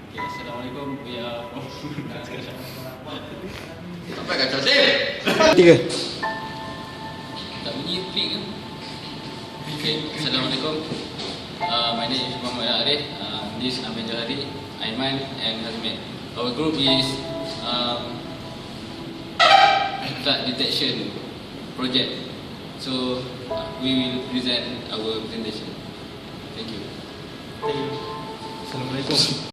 Okay, Assalamualaikum. We are Sampai kacau Sim. Tiga. tak bunyi klik ke? Okay, Assalamualaikum. My name is Muhammad Arif. This is Amin Johari, Aiman and Hazmin. Our group is flood detection project. So we will present our presentation. Thank you. Assalamualaikum.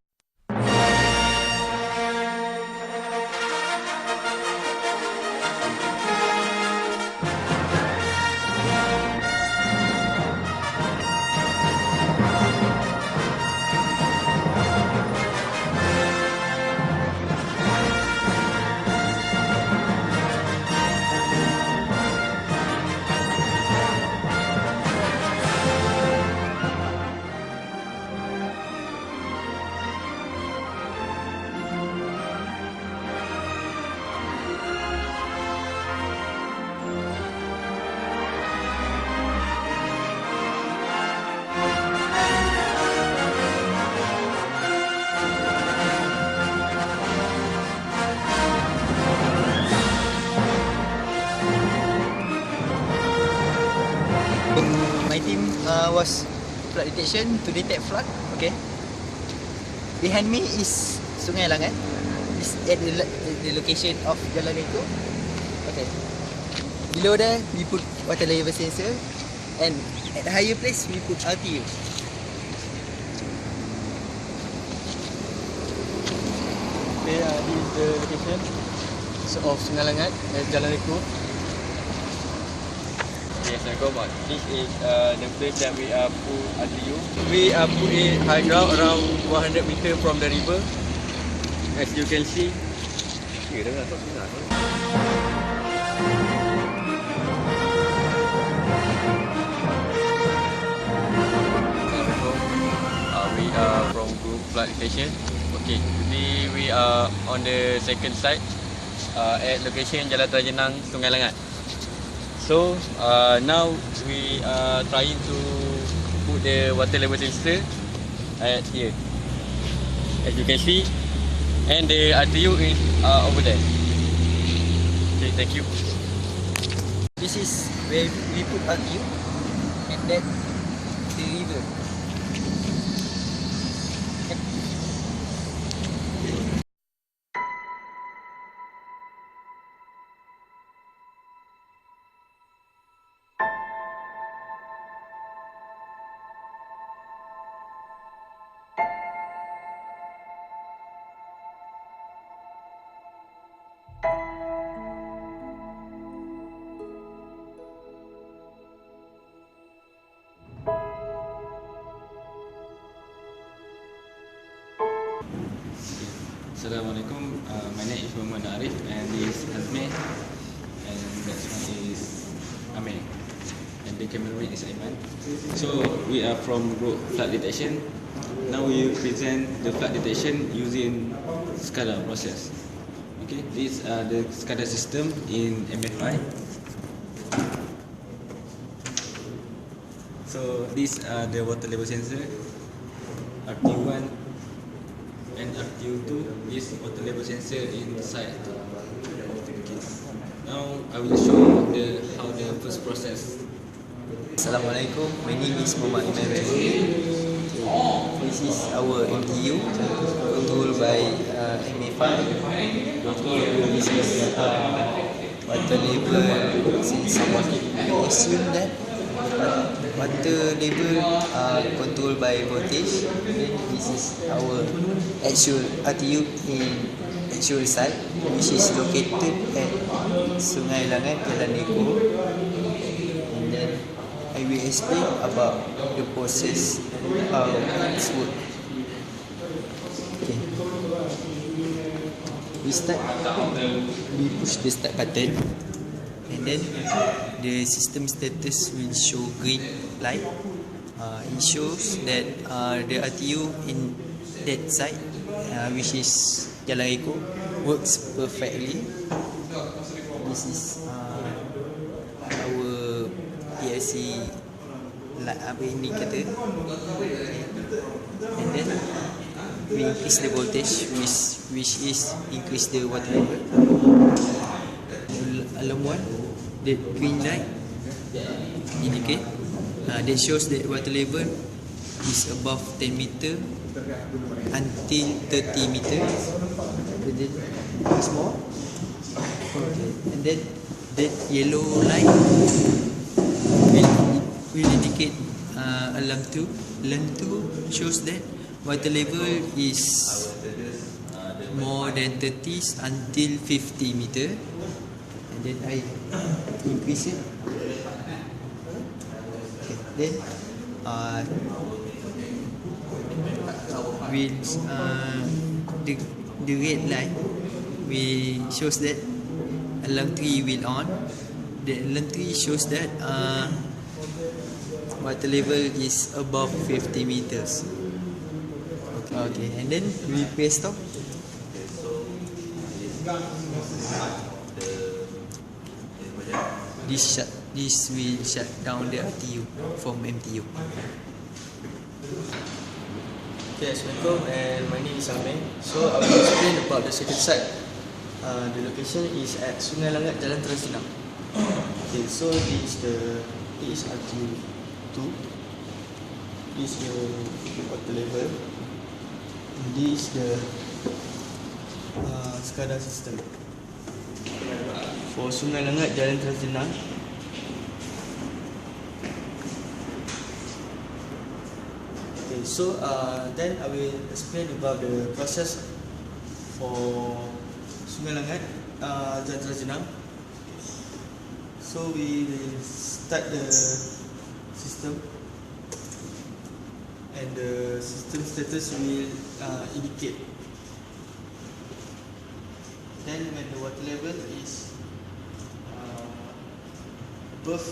My team was flood detection to detect flood. Okay. Behind me is Sungai Langat. It's at the location of Jalan Eko. Okay. Below there we put water level sensor, and at the higher place we put RTU. Okay, this is the location of Sungai Langat at Jalan Eko. Yes, Assalamualaikum. This is the place that we put RTU. We put it high ground around 100 meter from the river. As you can see. We are from group flood detection. Okay, today we are on the second site at location Jalan Trajenang, Sungai Langat. So now we are trying to put the water level sensor at here, as you can see, and the RTU is over there. Okay, thank you. This is where we put RTU, and then the river. Assalamualaikum. My name is Muhammad Arif and this is Hazmin and that one is Amin and the cameraman is Aiman. So we are from group flood detection. Now we will present the flood detection using SCADA process. Okay, these are the SCADA system in MFI. So these are the water level sensor, RTU1 and RTU2 is water level sensor inside of the case. Now I will show how the first process. Assalamualaikum. My name is Muhammad Iman. This is our MTU controlled by MA5. This is water level sensor. We assume that water level controlled by voltage. This is our actual RTU in actual site, which is located at Sungai Langat, Jalan Eko. And then I will explain about the process how it's work. Okay. We start. We push the start button, and then the system status will show green light. It shows that the RTU in that site, which is Jalan Eko, works perfectly. This is our PLC like apa indicator. Okay. And then we increase the voltage, which is increase the water level. Alarm 1, the green light indicate that shows that water level is above 10 meter until 30 meter. And then once more, okay. And then that yellow light will indicate alarm 2. Alarm 2 shows that water level is more than 30 until 50 meter. And then I increase it. Okay. Then will the red light will shows that alarm 3 will on. The alarm 3 shows that water level is above 50 meters. Okay, and then we press stop. This will shut down the RTU from MTU. Okay, Assalamualaikum, and my name is Amir. So I will explain about the second site. The location is at Sungai Langat, Jalan Terang. Okay, so this is RTU 2. This is the water level. This is the SCADA system for Sungai Langat, Jalan Terang. Okay, so then I will explain about the process for Sungai Langat, Jalan Terang. So we will start the system, and the system status will indicate. Then when the water level is above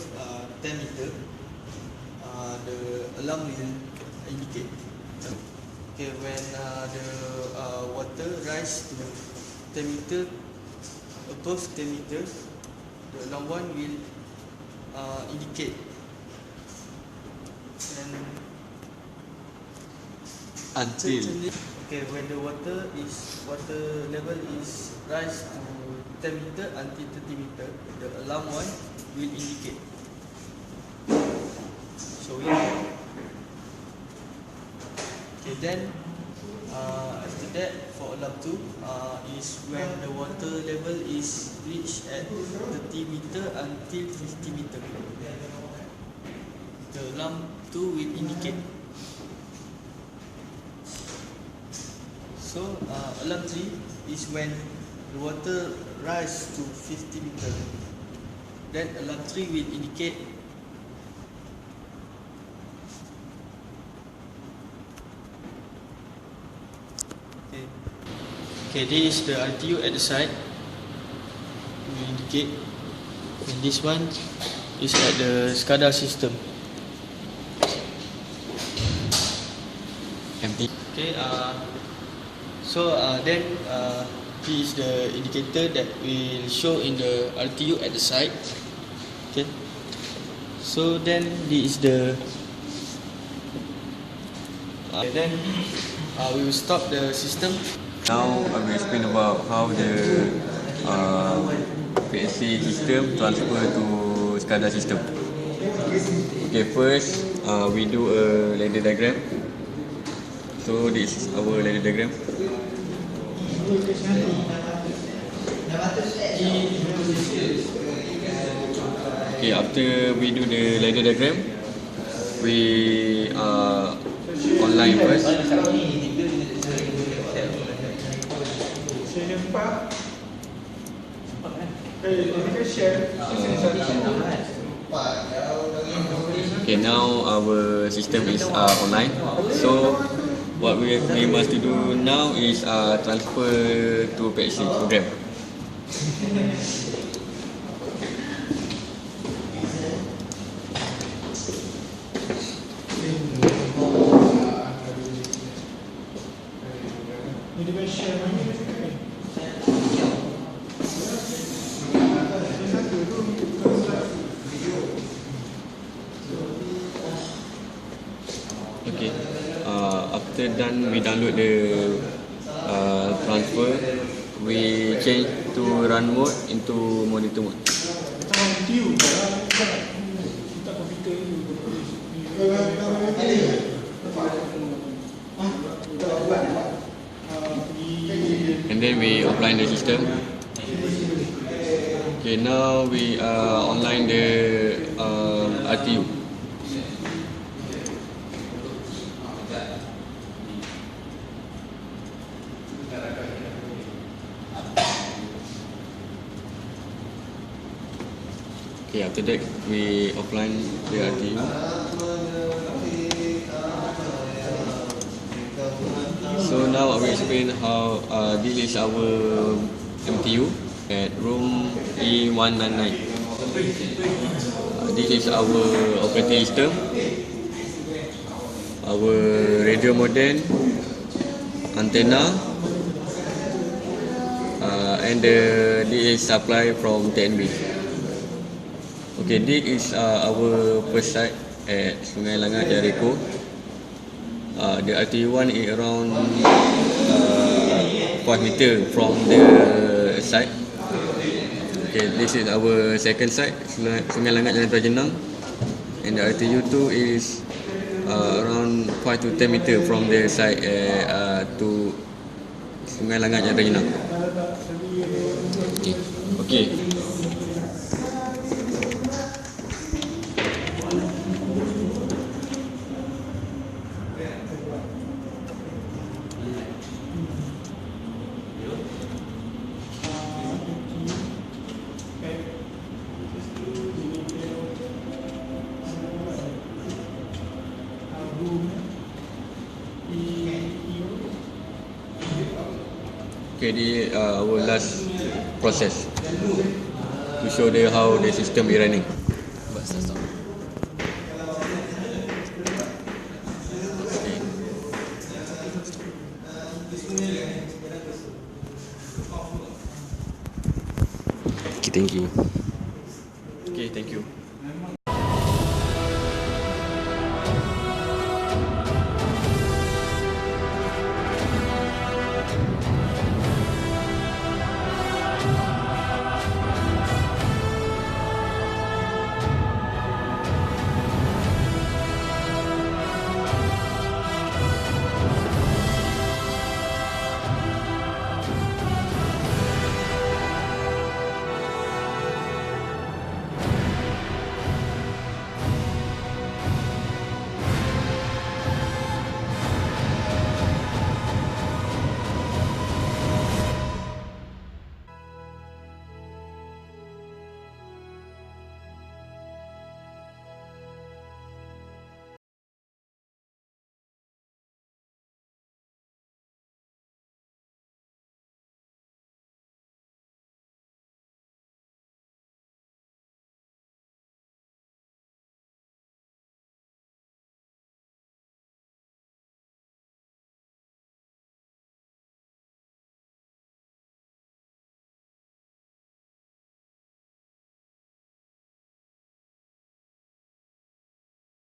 10 meter, the alarm will indicate. Okay, when the water rise to 10 meter, above 10 meter, the alarm 1 will indicate. And Until okay, when the water level is rise to 10 meter until 30 meter, the alarm 1 will indicate. So okay, then after that, for alarm 2 is when the water level is reached at 30 meter until 50 meter. The alarm 2 will indicate. So alarm 3 is when the water rise to 50 meter. Then alarm 3 will indicate. Okay, this is the RTU at the side. We indicate. And this one is at the SCADA system. empty. Okay, so then this is the indicator that will show in the RTU at the side. Okay, so then this is the then we will stop the system. Now I will explain about how the PLC system transfer to SCADA system. Okay, first we do a ladder diagram. So this is our ladder diagram. Okay, after we do the ladder diagram, we online first. Okay, now our system is online. So what we must do now is transfer to PLC program. Okay. after done, we download the transfer. We change to run mode into monitor mode. And then we offline the system. Okay, now we online the RTU. Okay, after that we offline the RTU. So now I will explain how this is our MTU at room E199. This is our operating system, our radio modem, antenna, and this is supply from TNB. Okay, this is our first site at Sungai Langat, Jericho. The RTU1 is around 5 meter from the site. Okay, this is our second site, Sungai Langat, Jalan Trajenang, and the RTU2 is around 5 to 10 meter from the site to Sungai Langat, Jalan Trajenang. Okay. Okay, this our last process to show the how the system is running. Okay, thank you. Okay, thank you.